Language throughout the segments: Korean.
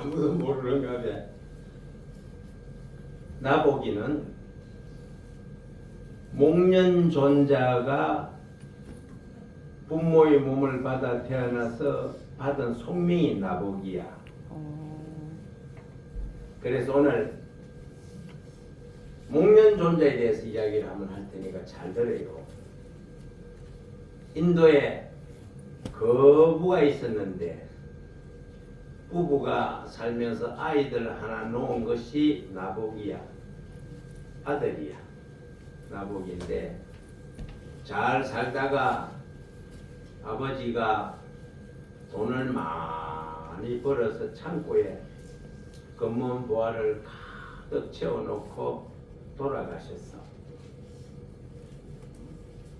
아무도 모르는가 봐. 나보기는 목련존자가 부모의 몸을 받아 태어나서 받은 속명이 나보기야. 그래서 오늘 목련존자에 대해서 이야기를 한번 할 테니까 잘 들어요. 인도에 거부가 있었는데 부부가 살면서 아이들 하나 놓은 것이 나보기야. 아들이야. 나보기인데 잘 살다가 아버지가 돈을 많이 벌어서 창고에 검은 보화를 가득 채워놓고 돌아가셨어.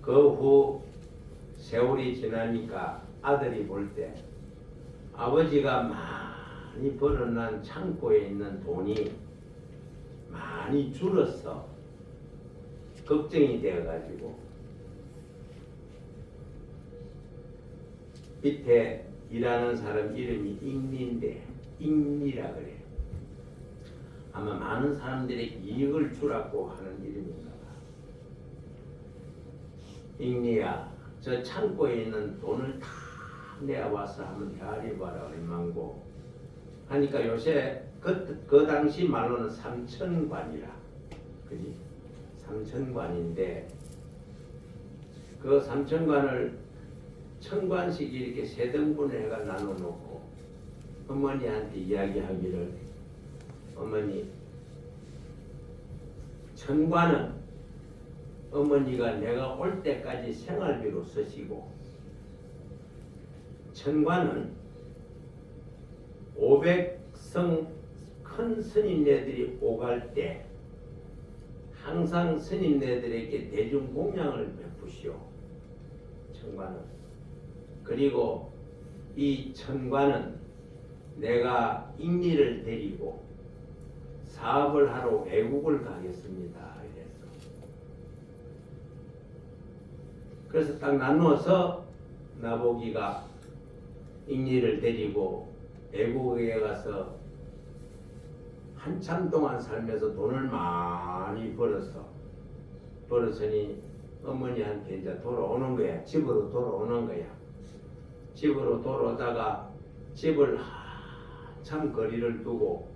그 후 세월이 지나니까 아들이 볼 때 아버지가 많이 벌어난 창고에 있는 돈이 많이 줄었어. 걱정이 되어가지고 밑에 일하는 사람 이름이 잉리인데 잉리라 그래. 아마 많은 사람들이 이익을 주라고 하는 이름인가 봐. 잉리야, 저 창고에 있는 돈을 다 내와서 한번 헤아려봐라 얼마고 하니까 요새 그 당시 말로는 3,000관이라 그지? 3,000관인데 그 3,000관을 1,000관씩 이렇게 세 등분을 해가 나눠놓고 어머니한테 이야기하기를 어머니 1,000관은 어머니가 내가 올 때까지 생활비로 쓰시고 1,000관은 500성 큰 스님네들이 오갈 때 항상 스님네들에게 대중공양을 베푸시오. 1,000관은. 그리고 이 1,000관은 내가 잉리를 데리고 사업을 하러 외국을 가겠습니다. 그래서 딱 나누어서 나보기가 잉리를 데리고 외국에 가서 한참 동안 살면서 돈을 많이 벌었으니 어머니한테 이제 돌아오는 거야. 집으로 돌아오는 거야. 집으로 돌아오다가 집을 한참 거리를 두고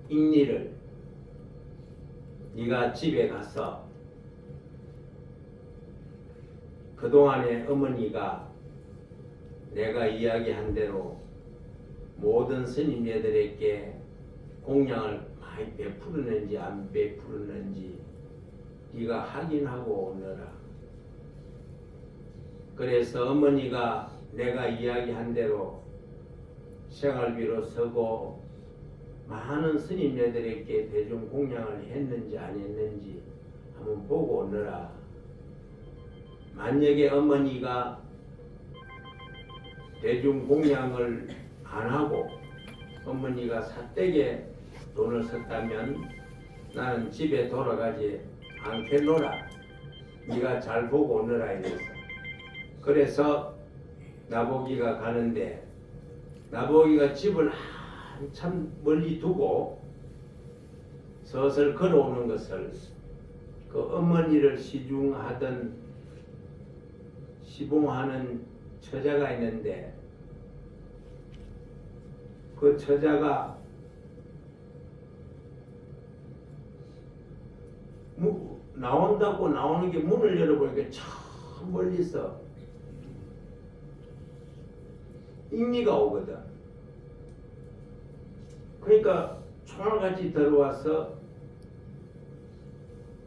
잉리를 네가 집에 가서 그동안에 어머니가 내가 이야기한 대로 모든 스님네들에게 공양을 많이 베풀었는지 안 베풀었는지 네가 확인하고 오너라. 그래서 어머니가 내가 이야기한 대로 생활비로 쓰고 많은 스님네들에게 대중 공양을 했는지 안 했는지 한번 보고 오너라. 만약에 어머니가 대중 공양을 안 하고 어머니가 삿되게 돈을 썼다면 나는 집에 돌아가지 않겠노라. 네가 잘 보고 오너라 이랬어. 그래서 나보기가 가는데 나보기가 집을 한참 멀리 두고 서슬 걸어오는 것을 그 어머니를 시봉하는 처자가 있는데 그 처자가 나온다고 나오는 게 문을 열어보니까 참 멀리서 잉리가 오거든. 그러니까 총알같이 들어와서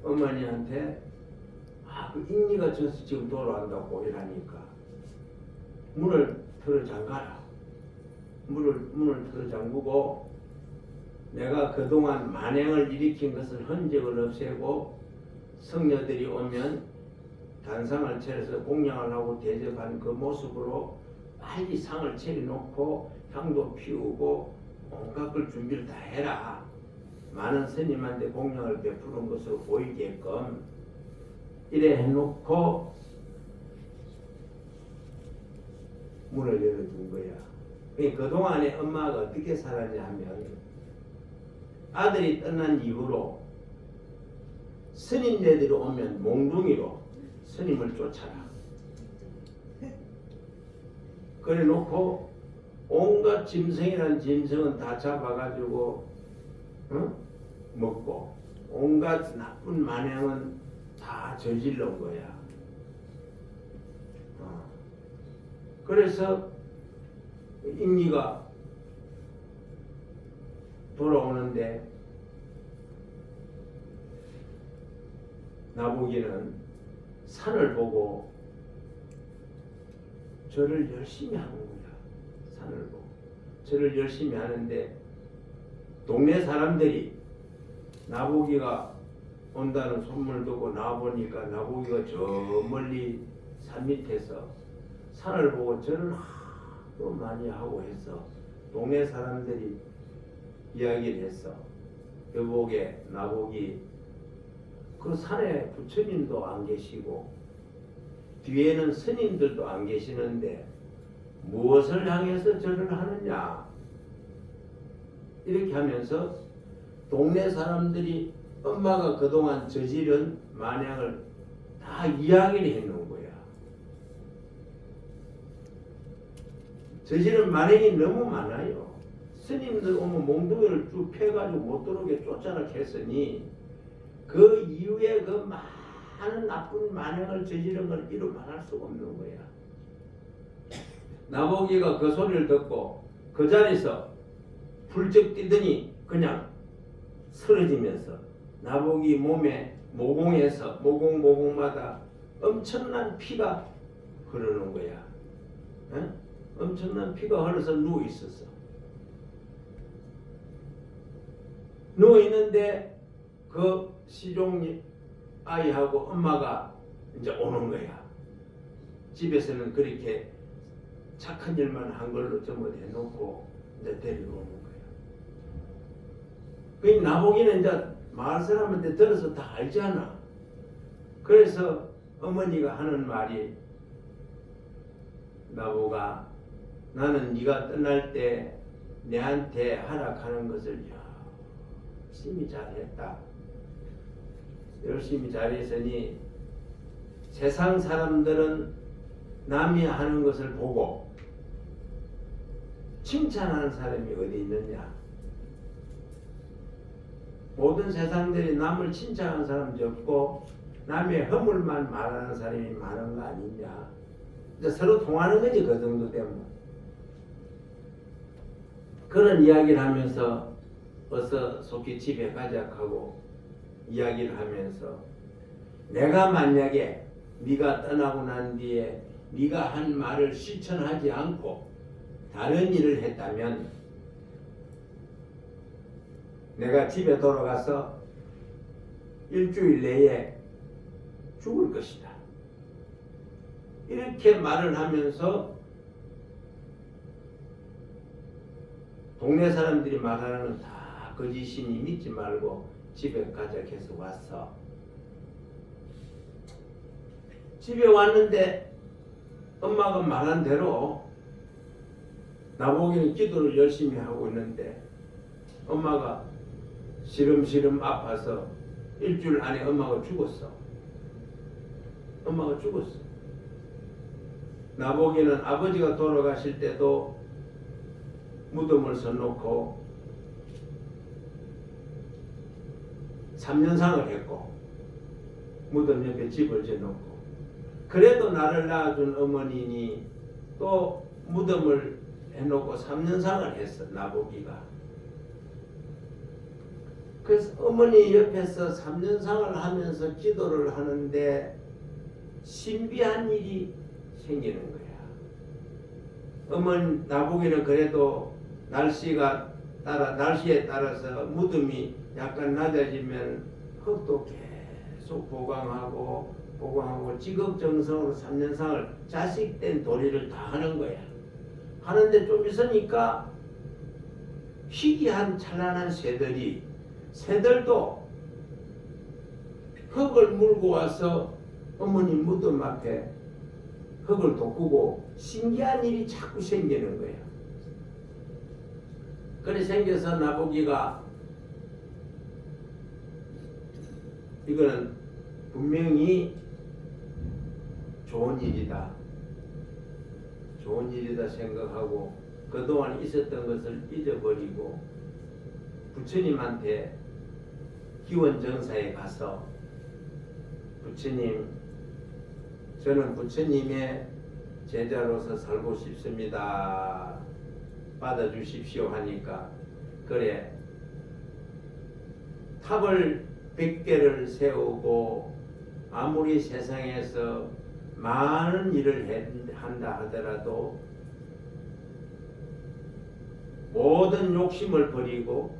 어머니한테 그 잉리가 저서 지금 돌아온다고 이러니까 문을 틀어 잠가라. 문을 틀어 잠그고 내가 그동안 만행을 일으킨 것을 흔적을 없애고 성녀들이 오면 단상을 차려서 공양을 하고 대접한 그 모습으로 빨리 상을 차려놓고 향도 피우고 온갖 걸 준비를 다 해라. 많은 스님한테 공양을 베푸는 것으로 보이게끔 이래 해놓고 문을 열어준 거야. 그동안에 엄마가 어떻게 살았냐 하면 아들이 떠난 이후로 스님네들이 오면 몽둥이로 스님을 쫓아라. 그래 놓고 온갖 짐승이란 짐승은 다 잡아가지고 먹고 온갖 나쁜 만행은 다 저질러온 거야. 그래서 임리가 돌아오는데 나보기는 산을 보고 절을 열심히 하는 거야. 산을 보고 절을 열심히 하는데 동네 사람들이 나보기가 온다는 소문을 듣고 나보니까 나보기가 저 멀리 산 밑에서 산을 보고 절을 하도 많이 하고 해서 동네 사람들이 이야기를 했어. 여보게 나보기 그 산에 부처님도 안 계시고 뒤에는 스님들도 안 계시는데 무엇을 향해서 절을 하느냐 이렇게 하면서 동네 사람들이 엄마가 그동안 저지른 만행을 다 이야기를 해놓은 거야. 저지른 만행이 너무 많아요. 스님들 오면 몽둥이를 쭉 펴가지고 못 들어오게 쫓아라 했으니 그 이후에 그 많은 나쁜 만행을 저지른 걸 이루 말할 수가 없는 거야. 나보기가 그 소리를 듣고 그 자리에서 불쩍 뛰더니 그냥 쓰러지면서 나보기 몸에 모공에서 모공마다 엄청난 피가 흐르는 거야. 에? 엄청난 피가 흘러서 누워 있었어. 누워 있는데 그 시종 아이하고 엄마가 이제 오는 거야. 집에서는 그렇게 착한 일만 한 걸로 전부 해놓고 이제 데리고 오는 거야. 그 나보기는 이제 마을 사람한테 들어서 다 알잖아. 그래서 어머니가 하는 말이 나보가 나는 네가 떠날 때 내한테 하락하는 것을 열심히 잘했다. 열심히 잘했으니 세상 사람들은 남이 하는 것을 보고 칭찬하는 사람이 어디 있느냐. 모든 세상들이 남을 칭찬하는 사람이 없고 남의 허물만 말하는 사람이 많은 거 아니냐. 이제 서로 통하는 거지. 그 정도 되면. 그런 이야기를 하면서 어서 속히 집에 가자 하고 이야기를 하면서 내가 만약에 네가 떠나고 난 뒤에 네가 한 말을 실천하지 않고 다른 일을 했다면 내가 집에 돌아가서 일주일 내에 죽을 것이다. 이렇게 말을 하면서 동네 사람들이 말하는 건 다 거짓이니 믿지 말고 집에 가자 해서 왔어. 집에 왔는데 엄마가 말한 대로 나보기는 기도를 열심히 하고 있는데 엄마가 시름시름 아파서 일주일 안에 엄마가 죽었어. 엄마가 죽었어. 나보기는 아버지가 돌아가실 때도 무덤을 써놓고 3년상을 했고 무덤 옆에 집을 지어놓고 그래도 나를 낳아준 어머니니 또 무덤을 해놓고 3년상을 했어. 나보기가. 그래서 어머니 옆에서 3년상을 하면서 기도를 하는데 신비한 일이 생기는 거야. 어머니 나보기는 그래도 날씨에 따라서 무덤이 약간 낮아지면 흙도 계속 보강하고 지극정성으로 3년상을 자식된 도리를 다 하는 거야. 하는데 좀 있으니까 희귀한 찬란한 새들도 흙을 물고 와서 어머니 무덤 앞에 흙을 돋구고 신기한 일이 자꾸 생기는 거야. 그래 생겨서 나보기가 이거는 분명히 좋은 일이다. 좋은 일이다 생각하고 그동안 있었던 것을 잊어버리고 부처님한테 기원정사에 가서 부처님, 저는 부처님의 제자로서 살고 싶습니다. 받아주십시오 하니까 그래 탑을 100개를 세우고 아무리 세상에서 많은 일을 한다 하더라도 모든 욕심을 버리고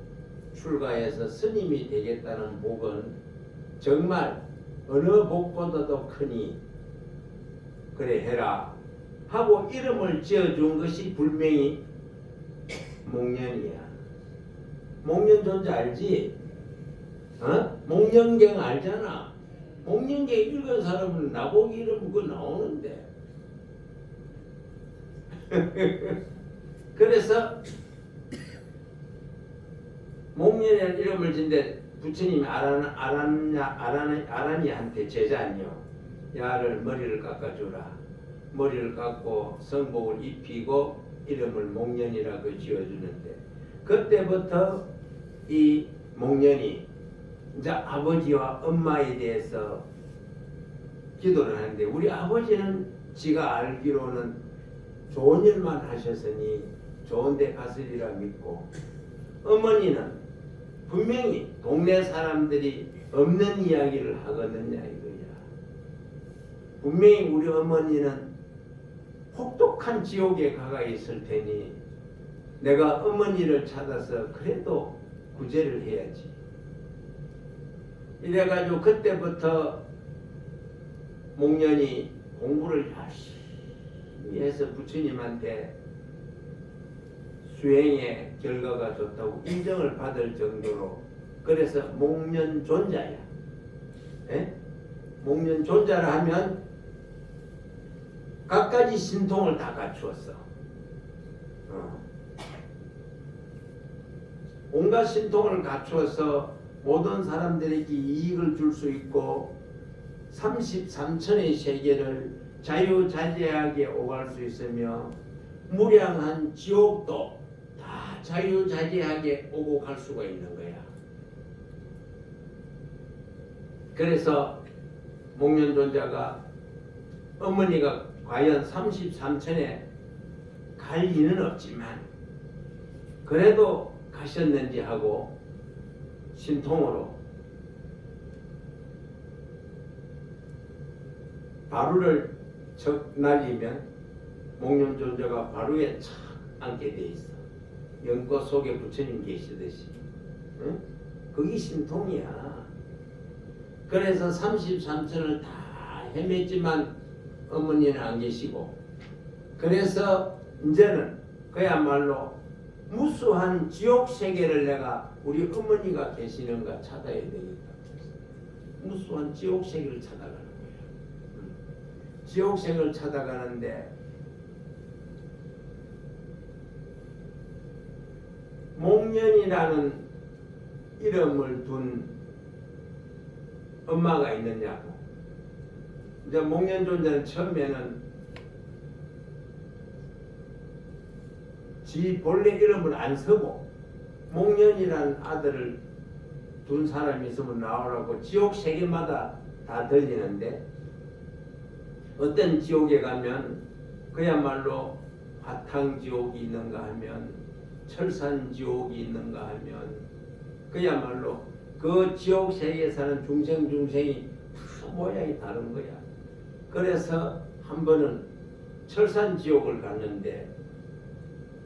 출가해서 스님이 되겠다는 복은 정말 어느 복보다도 크니 그래 해라 하고 이름을 지어준 것이 불명이 목련이야. 목련 존재 알지? 목련경 알잖아. 목련경 읽은 사람은 나보기 이름 그거 나오는데 그래서 목련이라는 이름을 진데 부처님이 아라니한테 제자니요. 야를 머리를 깎아주라. 머리를 깎고 성복을 입히고 이름을 목련이라고 지어주는데 그때부터 이 목련이 이제 아버지와 엄마에 대해서 기도를 하는데 우리 아버지는 지가 알기로는 좋은 일만 하셨으니 좋은 데 갔으리라 믿고 어머니는 분명히 동네 사람들이 없는 이야기를 하거든요 이거야. 분명히 우리 어머니는 혹독한 지옥에 가가 있을 테니 내가 어머니를 찾아서 그래도 구제를 해야지. 이래가지고 그때부터 목련이 공부를 열심히 해서 부처님한테 수행의 결과가 좋다고 인정을 받을 정도로 그래서 목련존자야. 예? 목련존자라 하면 갖가지 신통을 다 갖추었어. 온갖 신통을 갖추어서 모든 사람들에게 이익을 줄 수 있고 33천의 세계를 자유자재하게 오갈 수 있으며 무량한 지옥도 다 자유자재하게 오고 갈 수가 있는 거야. 그래서 목련존자가 어머니가 과연 33천에 갈 리는 없지만 그래도 가셨는지 하고 신통으로 바루를 척 날리면 목련존자가 바루에 착 앉게 돼 있어. 연꽃 속에 부처님 계시듯이. 응? 그게 신통이야. 그래서 33천을 다 헤맸지만 어머니는 안 계시고 그래서 이제는 그야말로 무수한 지옥 세계를 내가 우리 어머니가 계시는가 찾아야 되겠다. 무수한 지옥 세계를 찾아가는 거야. 지옥 세계를 찾아가는데 목련이라는 이름을 둔 엄마가 있느냐고. 이제 목련존자는 처음에는 지 본래 이름을 안 쓰고 목련이라는 아들을 둔 사람이 있으면 나오라고 지옥 세계마다 다 들리는데 어떤 지옥에 가면 그야말로 화탕지옥이 있는가 하면 철산지옥이 있는가 하면 그야말로 그 지옥 세계에 사는 중생이 다 모양이 다른 거야. 그래서 한 번은 철산지옥을 갔는데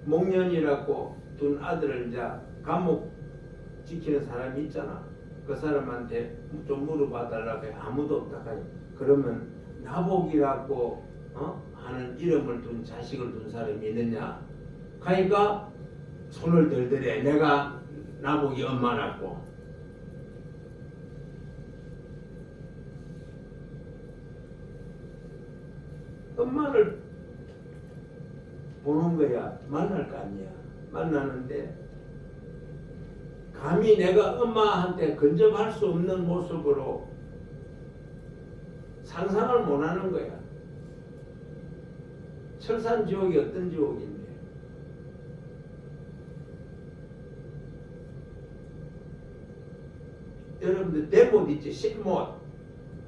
목련이라고 둔 아들을 이제 감옥 지키는 사람이 있잖아. 그 사람한테 좀 물어봐 달라고 해. 아무도 없다 하니 그러면 나복이라고 하는 이름을 둔 자식을 둔 사람이 있느냐? 하니까 손을 들더래. 내가 나복이 엄마라고. 엄마를 보는 거야. 만날 거 아니야. 만나는데 감히 내가 엄마한테 근접할 수 없는 모습으로 상상을 못하는 거야. 철산지옥이 어떤 지옥인데. 여러분들 대못 있지, 실못.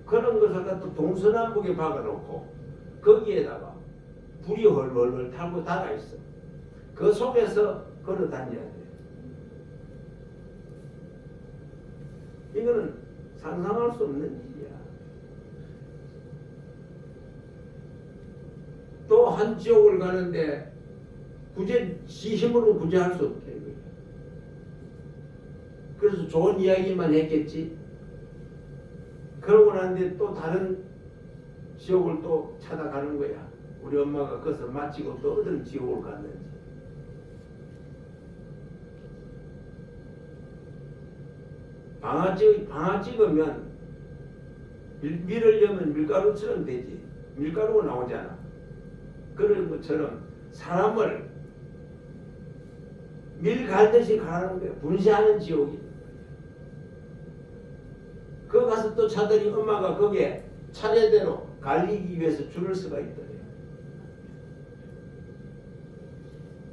그런 것을 갖다 동서남북에 박아놓고 거기에다가 불이 헐헐헐 타고 달아있어. 그 속에서 걸어 다녀야 돼. 이거는 상상할 수 없는 일이야. 또 한 지옥을 가는데 지 힘으로 구제할 수 없대. 그래서 좋은 이야기만 했겠지. 그러고 난 뒤에 또 다른 지옥을 또 찾아가는 거야. 우리 엄마가 거기서 마치고 또 어떤 지옥을 갔는지. 방아 찍으면 밀을 여면 밀가루처럼 되지. 밀가루가 나오잖아. 그런 것처럼 사람을 밀 갈듯이 가는 거야. 분쇄하는 지옥이. 그 가서 또 차들이 엄마가 거기에 차례대로 갈리기 위해서 줄을 서가 있더래요.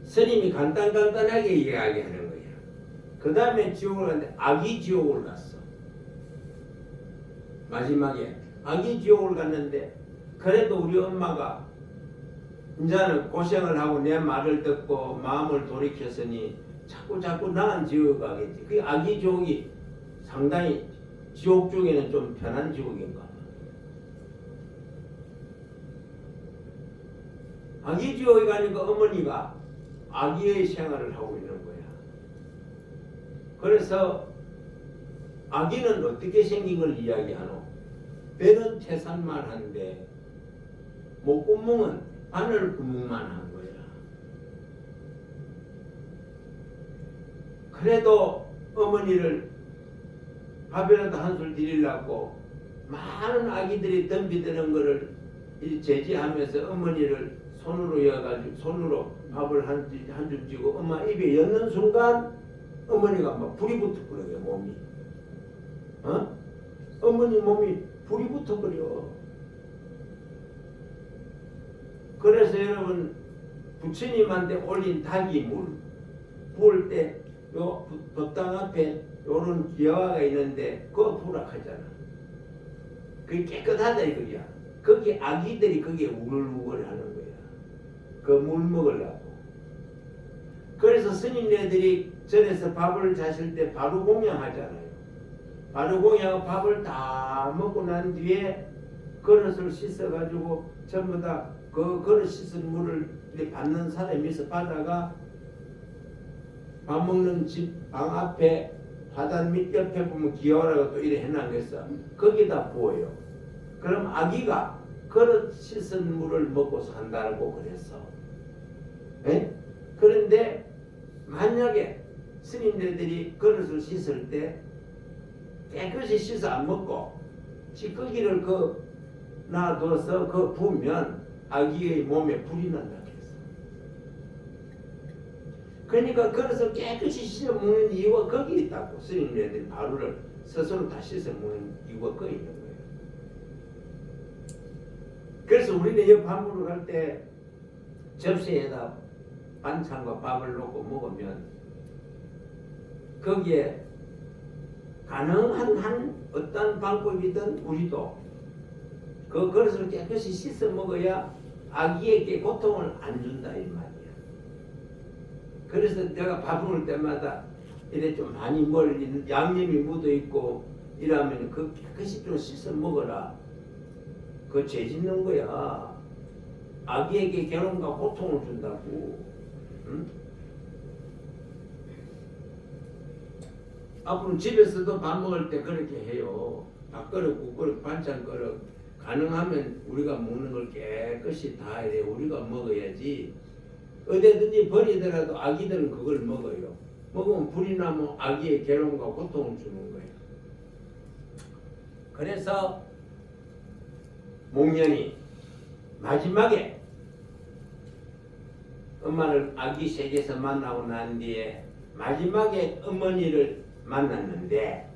스님이 간단하게 이야기하는 거야. 그 다음에 지옥을 갔는데 아기 지옥을 갔어. 마지막에 아기 지옥을 갔는데 그래도 우리 엄마가 이제는 고생을 하고 내 말을 듣고 마음을 돌이켰으니 자꾸 나은 지옥 가겠지. 그 아기 지옥이 상당히 지옥 중에는 좀 편한 지옥인가. 아기 지옥에 가니까 어머니가 아기의 생활을 하고 있는 거야. 그래서 아기는 어떻게 생긴 걸 이야기하노? 배는 태산만 한데 목구멍은 바늘 구멍만 한 거야. 그래도 어머니를 밥이라도 한술 드리려고 많은 아기들이 덤비드는 거를 제지하면서 어머니를 손으로 이어가지고 손으로 밥을 한 줌 쥐고 엄마 입에 넣는 순간 어머니가 막 불이 붙어버려 몸이. 어머니 몸이 불이 붙어버려. 그래서 여러분 부처님한테 올린 닭이 물 부을 때 요 법당 앞에 요런 기와가 있는데 그거 부락하잖아. 그게 깨끗하다 이거야. 거기 아기들이 거기에 우글우글 하는 거야. 그 물 먹으려고. 그래서 스님네들이 절에서 밥을 자실 때 바로 공양하잖아요. 바로 공양하고 밥을 다 먹고 난 뒤에 그릇을 씻어가지고 전부 다 그 그릇 씻은 물을 받는 사람이 있어 받아가 밥 먹는 집 방 앞에 화단 밑 옆에 보면 기와라고 또 이래 해놨겠어. 거기다 부어요. 그럼 아기가 그릇 씻은 물을 먹고 산다고 그랬어. 에? 그런데 만약에 스님네들이 그릇을 씻을 때 깨끗이 씻어 안 먹고 찌꺼기를 놔둬서 부으면 아기의 몸에 불이 난다 그랬어. 그러니까 그릇을 깨끗이 씻어 먹는 이유가 거기 있다고. 스님네들이 바로를 스스로 다 씻어 먹는 이유가 거기 있는 거예요. 그래서 우리는 이 밥 먹으러 갈 때 접시에다 반찬과 밥을 놓고 먹으면 거기에 가능한 한 어떤 방법이든 우리도 그 그릇을 깨끗이 씻어 먹어야 아기에게 고통을 안 준다 이 말이야. 그래서 내가 밥 먹을 때마다 이래 좀 많이 양념이 묻어 있고 이러면 그 깨끗이 좀 씻어 먹어라. 그 죄 짓는 거야. 아기에게 괴로움과 고통을 준다고. 응? 앞으로 집에서도 밥 먹을 때 그렇게 해요. 밥그릇, 국그릇, 반찬 그릇 가능하면 우리가 먹는 걸 깨끗이 다 해야 우리가 먹어야지. 어디든지 버리더라도 아기들은 그걸 먹어요. 먹으면 불이 나면 아기의 괴로움과 고통을 주는 거예요. 그래서 목련이 마지막에 엄마를 아기 세계에서 만나고 난 뒤에 마지막에 어머니를 만났는데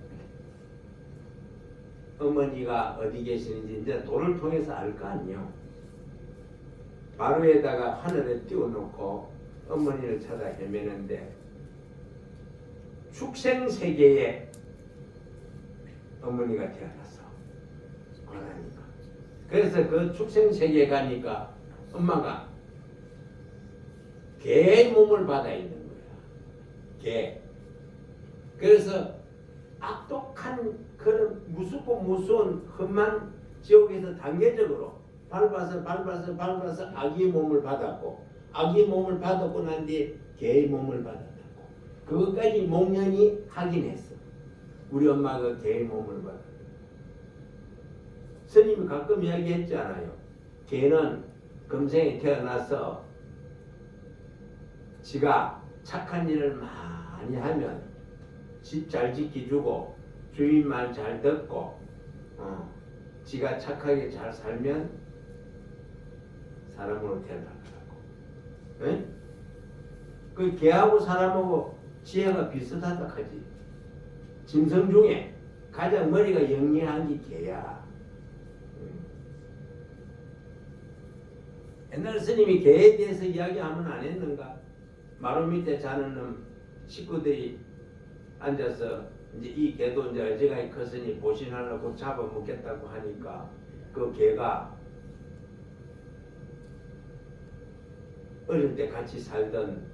어머니가 어디 계시는지 이제 돌을 통해서 알 거 아니요. 마루에다가 하늘에 띄워놓고 어머니를 찾아 헤매는데 축생세계에 어머니가 태어났어. 고라니까. 그래서 그 축생세계에 가니까 엄마가 개의 몸을 받아 있는 거야. 개. 그래서 악독한 그런 무섭고 무서운 험한 지옥에서 단계적으로 밟아서 아기의 몸을 받았고, 아기의 몸을 받았고 난 뒤에 개의 몸을 받았다고. 그것까지 목련이 하긴 했어. 우리 엄마가 개의 몸을 받았다. 스님이 가끔 이야기했잖아요. 개는 금생에 태어나서 지가 착한 일을 많이 하면 집 잘 지켜주고 주인 말 잘 듣고 지가 착하게 잘 살면 사람으로 태어나더라고. 응? 그 개하고 사람하고 지혜가 비슷하다 하지. 짐승 중에 가장 머리가 영리한 게 개야. 옛날 스님이 개에 대해서 이야기하면 안 했는가? 마루 밑에 자는 놈 식구들이 앉아서 이제 이 개도 이제 어지간히 컸으니 보신하려고 잡아먹겠다고 하니까 그 개가 어릴 때 같이 살던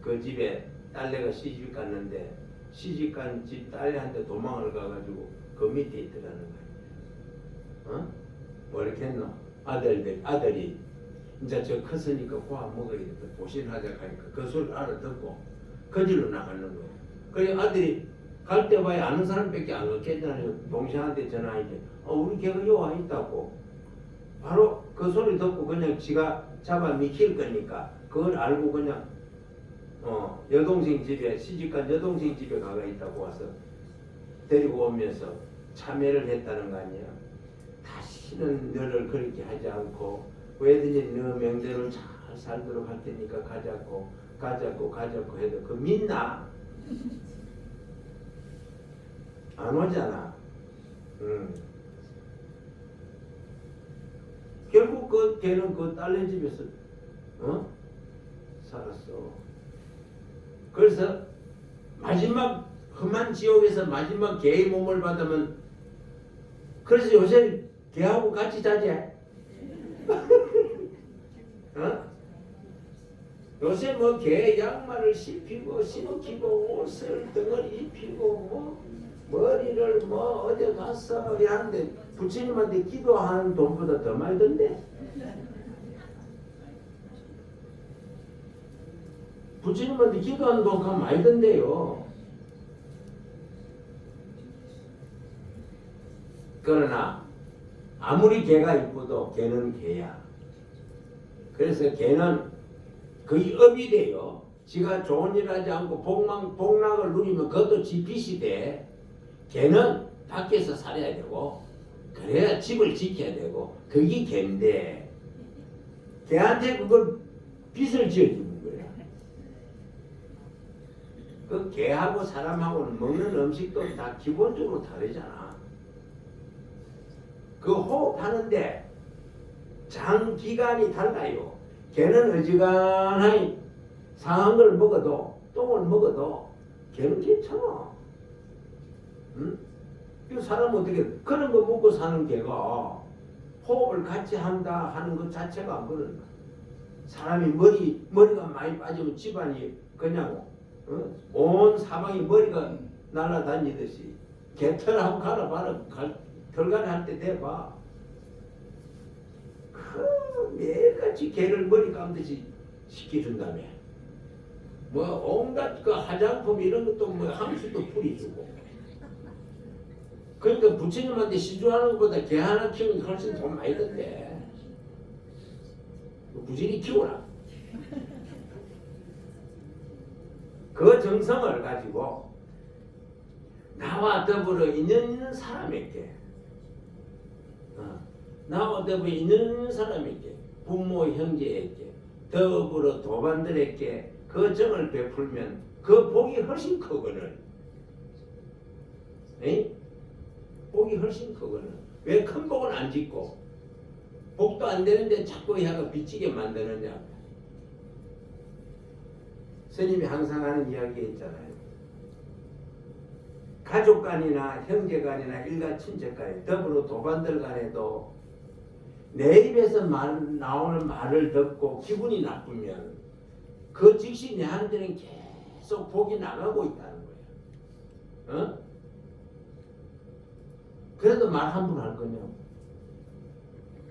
그 집에 딸내가 시집 갔는데 시집 간 집 딸내한테 도망을 가가지고 그 밑에 있더라는 거예요. 뭐 이렇게 했노? 아들이 이제 저 컸으니까 고아 먹어야겠다. 보신하자 하니까 그 소리를 알아듣고 거질로 나가는 거예요. 그래 아들이 갈 때 봐야 아는 사람밖에 안 갔겠잖아요. 동생한테 전화하니까 우리 개가 요 와 있다고. 바로 그 소리 듣고 그냥 지가 잡아 미킬 거니까 그걸 알고 그냥 여동생 집에 시집간 여동생 집에 가가 있다고 와서 데리고 오면서 참여를 했다는 거 아니야. 다시는 너를 그렇게 하지 않고 왜든지 너 명대로 잘 살도록 할 테니까 가자고 해도 그 믿나? 안 오잖아. 결국 그 걔는 그 딸내 집에서 살았어. 그래서 마지막 험한 지옥에서 마지막 개의 몸을 받으면 그래서 요새 개하고 같이 자지. 요새 뭐 개 양말을 신기고 옷을 덩어리 입히고 뭐 머리를 뭐 어디 갔어 하는데 부처님한테 기도하는 돈보다 더 많이 든대. 부처님한테 기도하는 돈가 많이 든대요. 그러나 아무리 개가 이쁘도 개는 개야. 그래서 개는 거의 업이 돼요. 지가 좋은 일 하지 않고 복락을 누리면 그것도 지 빚이 돼. 개는 밖에서 살아야 되고 그래야 집을 지켜야 되고 그게 개인데 개한테 그걸 빚을 지어주는 거야. 그 개하고 사람하고는 먹는 음식도 다 기본적으로 다르잖아. 그 호흡하는데 장기간이 달라요. 개는 어지간하니 상한 걸 먹어도 똥을 먹어도 개는 괜찮아. 응? 그 사람 어떻게 그런 거 먹고 사는 개가 호흡을 같이 한다 하는 것 자체가 안 그런다. 사람이 머리가 많이 빠지면 집안이 그냥 온 사방이 머리가 날아다니듯이 개털하고 갈아봐라. 털갈이 할 때 대봐. 매일같이 개를 머리 감듯이 시켜준다며. 뭐 온갖 그 화장품 이런 것도 뭐 함수도 뿌리주고. 그러니까 부처님한테 시주하는 것보다 개 하나 키우는 게 훨씬 돈 많이 든대. 부지런히 키우라. 그 정성을 가지고 나와 더불어 인연 있는 사람에게 나와 더불어 인연 있는 사람에게 부모 형제에게 더불어 도반들에게 그 정을 베풀면 그 복이 훨씬 크거든. 에? 복이 훨씬 크거든. 왜 큰 복은 안 짓고 복도 안 되는데 자꾸 혀가 비치게 만드느냐. 스님이 항상 하는 이야기 있잖아요. 가족 간이나 형제 간이나 일가 친척 간에 더불어 도반들 간에도 내 입에서 나오는 말을 듣고 기분이 나쁘면 그 즉시 내한테는 계속 복이 나가고 있다는 거예요. 어? 그래도 말 함부로 할 거냐?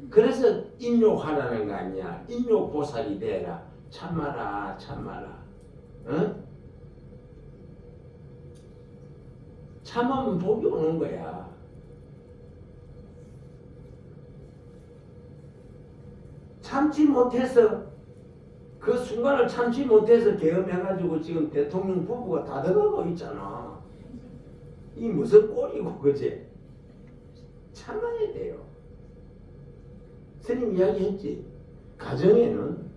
그래서 인욕하라는 거 아니야. 인욕보살이 되라. 참아라, 참아라. 어? 참으면 복이 오는 거야. 참지 못해서 그 순간을 참지 못해서 계엄해가지고 지금 대통령 부부가 다 들어가고 있잖아. 이 무슨 꼴이고 그지? 참아야 돼요. 스님 이야기했지. 가정에는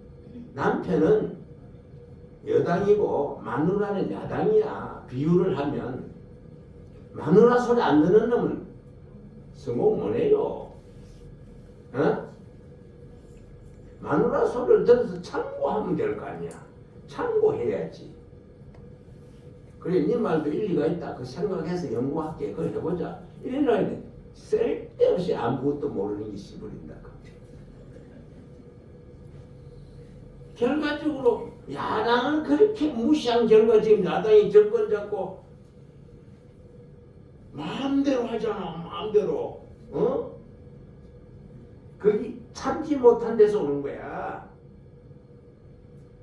남편은 여당이고 마누라는 야당이야. 비유를 하면 마누라 소리 안 듣는 놈은 성공 못해요. 어? 마누라 소리를 들어서 참고하면 될 거 아니야. 참고해야지. 그래, 네 말도 일리가 있다. 그 생각해서 연구할게. 그거 해보자. 이래놓으면 쓸데없이 아무것도 모르는 게 씨부린다. 결과적으로 야당은 그렇게 무시한 결과 지금 야당이 정권 잡고 마음대로 하잖아. 마음대로. 어? 그게 참지 못한 데서 오는 거야.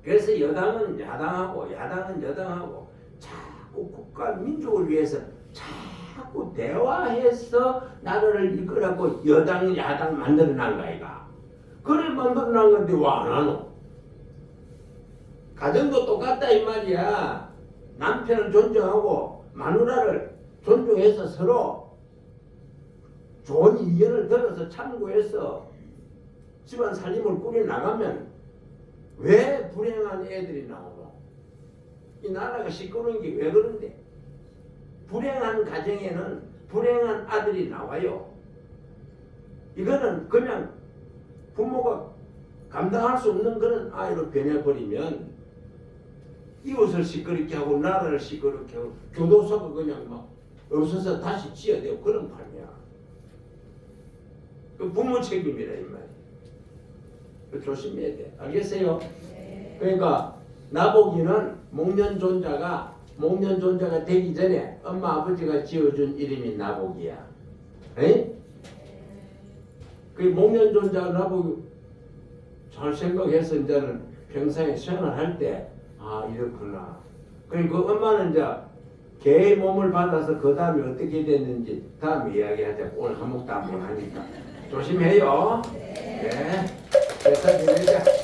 그래서 여당은 야당하고 야당은 여당하고 자꾸 국가 민족을 위해서 자꾸 대화해서 나라를 이끌라고 여당 야당 만들어난 거 아이가. 그래 만들어난 건데 왜 안 하노? 가정도 똑같다 이 말이야. 남편을 존중하고 마누라를 존중해서 서로 좋은 의견을 들어서 참고해서 집안 살림을 꾸려나가면 왜 불행한 애들이 나오노? 이 나라가 시끄러운 게 왜 그런데? 불행한 가정에는 불행한 아들이 나와요. 이거는 그냥 부모가 감당할 수 없는 그런 아이로 변해버리면 이웃을 시끄럽게 하고 나라를 시끄럽게 하고 교도소가 그냥 막 없어서 다시 지어야 되고 그런 판이야. 그 부모 책임이라 이 말이야. 조심해야 돼. 알겠어요? 네. 그러니까 나보기는 목련존자가 되기 전에 엄마 아버지가 지어준 이름이 나보기야. 에? 그 목련존자 나보기 잘 생각해서 이제는 평생에 생활할 때 아 이렇구나. 그리고 그 엄마는 이제 개의 몸을 받아서 그 다음에 어떻게 됐는지 다음에 이야기하자. 오늘 한몫도 안 하니까 조심해요. 네. 그래서 지내자.